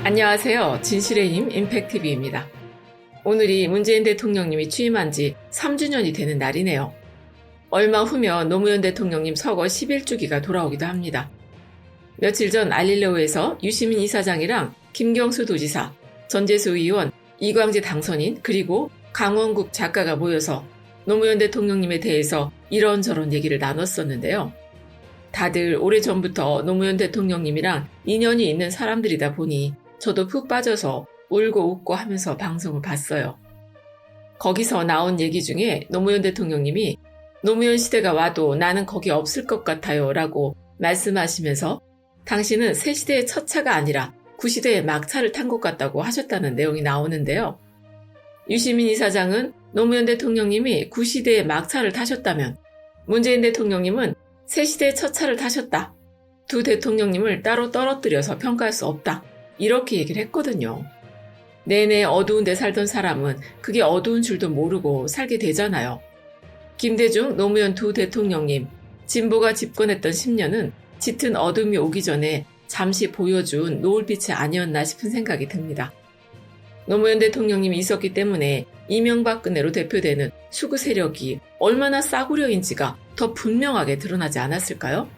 안녕하세요. 진실의 힘 임팩TV입니다. 오늘이 문재인 대통령님이 취임한 지 3주년이 되는 날이네요. 얼마 후면 노무현 대통령님 서거 11주기가 돌아오기도 합니다. 며칠 전 알릴레오에서 유시민 이사장이랑 김경수 도지사, 전재수 의원, 이광재 당선인 그리고 강원국 작가가 모여서 노무현 대통령님에 대해서 이런저런 얘기를 나눴었는데요. 다들 오래전부터 노무현 대통령님이랑 인연이 있는 사람들이다 보니 저도 푹 빠져서 울고 웃고 하면서 방송을 봤어요. 거기서 나온 얘기 중에 노무현 대통령님이 노무현 시대가 와도 나는 거기 없을 것 같아요 라고 말씀하시면서 당신은 새 시대의 첫 차가 아니라 구시대의 막차를 탄 것 같다고 하셨다는 내용이 나오는데요. 유시민 이사장은 노무현 대통령님이 구시대의 막차를 타셨다면 문재인 대통령님은 새 시대의 첫 차를 타셨다. 두 대통령님을 따로 떨어뜨려서 평가할 수 없다. 이렇게 얘기를 했거든요. 내내 어두운 데 살던 사람은 그게 어두운 줄도 모르고 살게 되잖아요. 김대중, 노무현 두 대통령님, 진보가 집권했던 10년은 짙은 어둠이 오기 전에 잠시 보여준 노을빛이 아니었나 싶은 생각이 듭니다. 노무현 대통령님이 있었기 때문에 이명박근혜로 대표되는 수구 세력이 얼마나 싸구려인지가 더 분명하게 드러나지 않았을까요?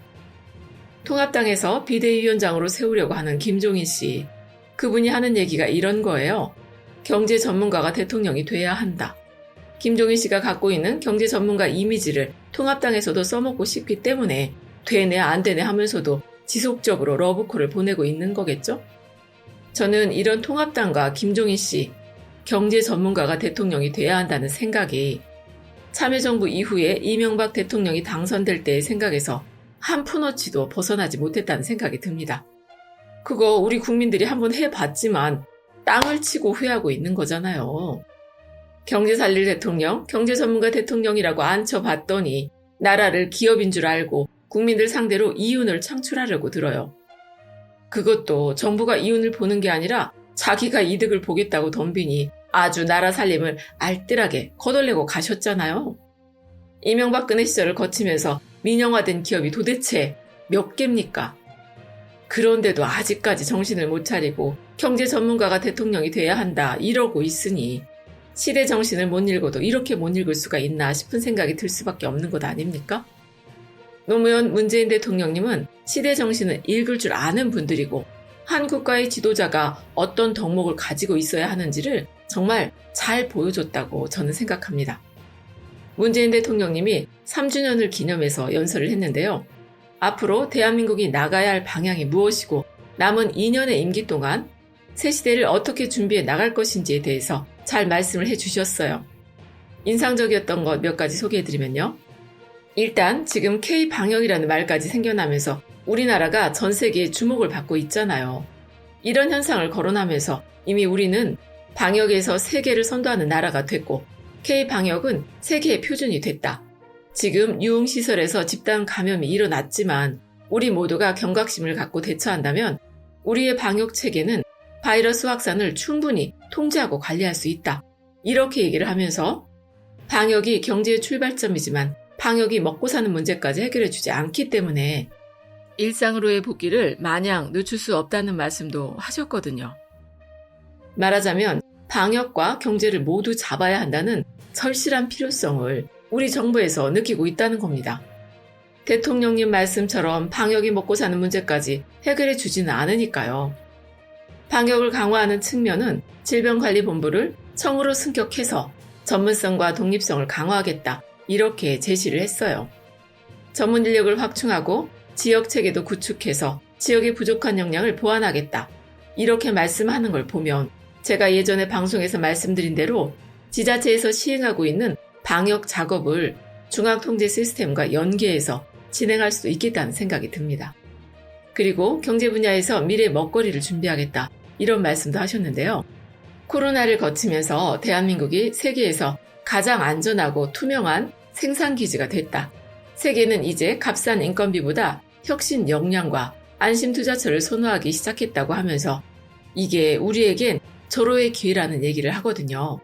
통합당에서 비대위원장으로 세우려고 하는 김종인 씨, 그분이 하는 얘기가 이런 거예요. 경제 전문가가 대통령이 돼야 한다. 김종인 씨가 갖고 있는 경제 전문가 이미지를 통합당에서도 써먹고 싶기 때문에 되네 안 되네 하면서도 지속적으로 러브콜을 보내고 있는 거겠죠? 저는 이런 통합당과 김종인 씨, 경제 전문가가 대통령이 돼야 한다는 생각이 참여정부 이후에 이명박 대통령이 당선될 때의 생각에서 한 푼어치도 벗어나지 못했다는 생각이 듭니다. 그거 우리 국민들이 한번 해봤지만 땅을 치고 후회하고 있는 거잖아요. 경제 살릴 대통령, 경제 전문가 대통령이라고 앉혀봤더니 나라를 기업인 줄 알고 국민들 상대로 이윤을 창출하려고 들어요. 그것도 정부가 이윤을 보는 게 아니라 자기가 이득을 보겠다고 덤비니 아주 나라 살림을 알뜰하게 거덜내고 가셨잖아요. 이명박근혜 시절을 거치면서 민영화된 기업이 도대체 몇 개입니까? 그런데도 아직까지 정신을 못 차리고 경제 전문가가 대통령이 돼야 한다 이러고 있으니 시대 정신을 못 읽어도 이렇게 못 읽을 수가 있나 싶은 생각이 들 수밖에 없는 것 아닙니까? 노무현 문재인 대통령님은 시대 정신을 읽을 줄 아는 분들이고 한 국가의 지도자가 어떤 덕목을 가지고 있어야 하는지를 정말 잘 보여줬다고 저는 생각합니다. 문재인 대통령님이 3주년을 기념해서 연설을 했는데요. 앞으로 대한민국이 나가야 할 방향이 무엇이고 남은 2년의 임기 동안 새 시대를 어떻게 준비해 나갈 것인지에 대해서 잘 말씀을 해주셨어요. 인상적이었던 것 몇 가지 소개해드리면요. 일단 지금 K-방역이라는 말까지 생겨나면서 우리나라가 전 세계에 주목을 받고 있잖아요. 이런 현상을 거론하면서 이미 우리는 방역에서 세계를 선도하는 나라가 됐고 K-방역은 세계의 표준이 됐다. 지금 유흥시설에서 집단 감염이 일어났지만 우리 모두가 경각심을 갖고 대처한다면 우리의 방역 체계는 바이러스 확산을 충분히 통제하고 관리할 수 있다. 이렇게 얘기를 하면서 방역이 경제의 출발점이지만 방역이 먹고 사는 문제까지 해결해주지 않기 때문에 일상으로의 복귀를 마냥 늦출 수 없다는 말씀도 하셨거든요. 말하자면 방역과 경제를 모두 잡아야 한다는 절실한 필요성을 우리 정부에서 느끼고 있다는 겁니다. 대통령님 말씀처럼 방역이 먹고 사는 문제까지 해결해 주지는 않으니까요. 방역을 강화하는 측면은 질병관리본부를 청으로 승격해서 전문성과 독립성을 강화하겠다. 이렇게 제시를 했어요. 전문 인력을 확충하고 지역 체계도 구축해서 지역의 부족한 역량을 보완하겠다. 이렇게 말씀하는 걸 보면 제가 예전에 방송에서 말씀드린 대로 지자체에서 시행하고 있는 방역 작업을 중앙통제 시스템과 연계해서 진행할 수도 있겠다는 생각이 듭니다. 그리고 경제 분야에서 미래 먹거리를 준비하겠다. 이런 말씀도 하셨는데요. 코로나를 거치면서 대한민국이 세계에서 가장 안전하고 투명한 생산기지가 됐다. 세계는 이제 값싼 인건비보다 혁신 역량과 안심투자처를 선호하기 시작했다고 하면서 이게 우리에겐 절호의 기회라는 얘기를 하거든요.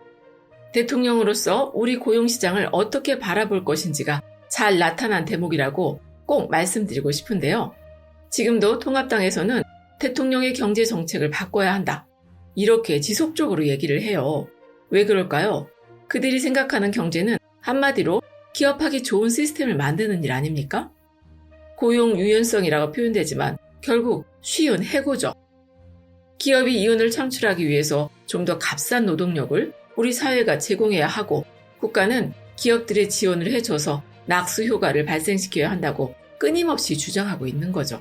대통령으로서 우리 고용시장을 어떻게 바라볼 것인지가 잘 나타난 대목이라고 꼭 말씀드리고 싶은데요. 지금도 통합당에서는 대통령의 경제 정책을 바꿔야 한다. 이렇게 지속적으로 얘기를 해요. 왜 그럴까요? 그들이 생각하는 경제는 한마디로 기업하기 좋은 시스템을 만드는 일 아닙니까? 고용 유연성이라고 표현되지만 결국 쉬운 해고죠. 기업이 이윤을 창출하기 위해서 좀 더 값싼 노동력을 우리 사회가 제공해야 하고 국가는 기업들의 지원을 해줘서 낙수 효과를 발생시켜야 한다고 끊임없이 주장하고 있는 거죠.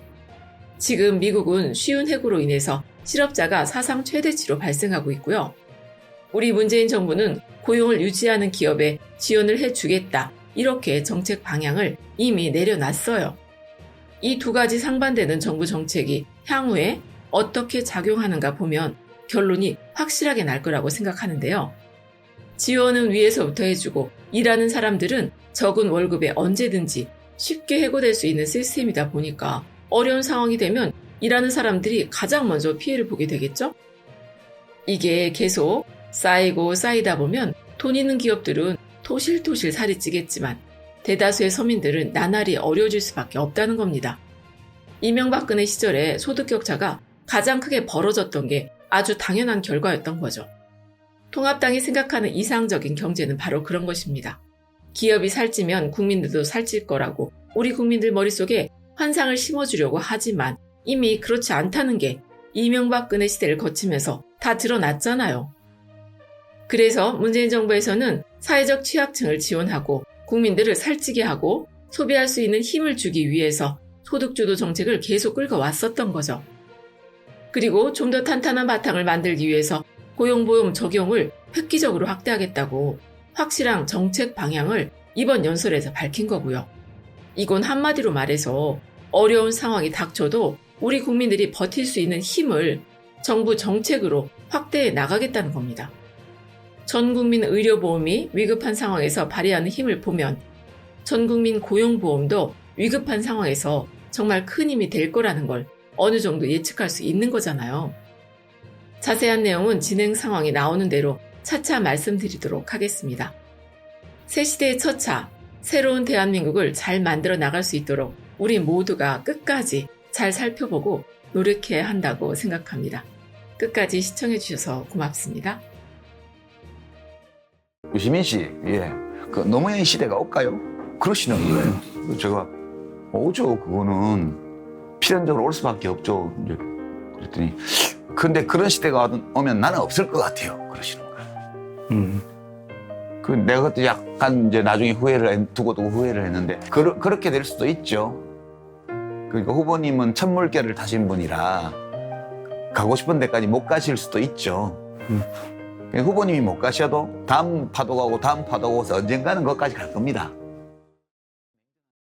지금 미국은 쉬운 해고로 인해서 실업자가 사상 최대치로 발생하고 있고요. 우리 문재인 정부는 고용을 유지하는 기업에 지원을 해주겠다. 이렇게 정책 방향을 이미 내려놨어요. 이 두 가지 상반되는 정부 정책이 향후에 어떻게 작용하는가 보면 결론이 확실하게 날 거라고 생각하는데요. 지원은 위에서부터 해주고 일하는 사람들은 적은 월급에 언제든지 쉽게 해고될 수 있는 시스템이다 보니까 어려운 상황이 되면 일하는 사람들이 가장 먼저 피해를 보게 되겠죠? 이게 계속 쌓이고 쌓이다 보면 돈 있는 기업들은 토실토실 살이 찌겠지만 대다수의 서민들은 나날이 어려워질 수밖에 없다는 겁니다. 이명박근혜 시절에 소득 격차가 가장 크게 벌어졌던 게 아주 당연한 결과였던 거죠. 통합당이 생각하는 이상적인 경제는 바로 그런 것입니다. 기업이 살찌면 국민들도 살찔 거라고 우리 국민들 머릿속에 환상을 심어주려고 하지만 이미 그렇지 않다는 게 이명박근혜 시대를 거치면서 다 드러났잖아요. 그래서 문재인 정부에서는 사회적 취약층을 지원하고 국민들을 살찌게 하고 소비할 수 있는 힘을 주기 위해서 소득주도 정책을 계속 끌고 왔었던 거죠. 그리고 좀 더 탄탄한 바탕을 만들기 위해서 고용보험 적용을 획기적으로 확대하겠다고 확실한 정책 방향을 이번 연설에서 밝힌 거고요. 이건 한마디로 말해서 어려운 상황이 닥쳐도 우리 국민들이 버틸 수 있는 힘을 정부 정책으로 확대해 나가겠다는 겁니다. 전 국민 의료보험이 위급한 상황에서 발휘하는 힘을 보면 전 국민 고용보험도 위급한 상황에서 정말 큰 힘이 될 거라는 걸 어느 정도 예측할 수 있는 거잖아요. 자세한 내용은 진행 상황이 나오는 대로 차차 말씀드리도록 하겠습니다. 새 시대의 첫 차, 새로운 대한민국을 잘 만들어 나갈 수 있도록 우리 모두가 끝까지 잘 살펴보고 노력해야 한다고 생각합니다. 끝까지 시청해 주셔서 고맙습니다. 유시민 씨, 예, 그 노무현 시대가 올까요? 그러시는 거예요. 제가 오죠. 그거는 필연적으로 올 수밖에 없죠. 이제 그랬더니 근데 그런 시대가 오면 나는 없을 것 같아요. 그러시는 거예요. 그 내가 그때 약간 이제 나중에 두고두고 후회를 했는데 그렇게 될 수도 있죠. 그러니까 후보님은 첫 물결을 타신 분이라 가고 싶은 데까지 못 가실 수도 있죠. 후보님이 못 가셔도 다음 파도가 오고 다음 파도가 오서 언젠가는 거기까지 갈 겁니다.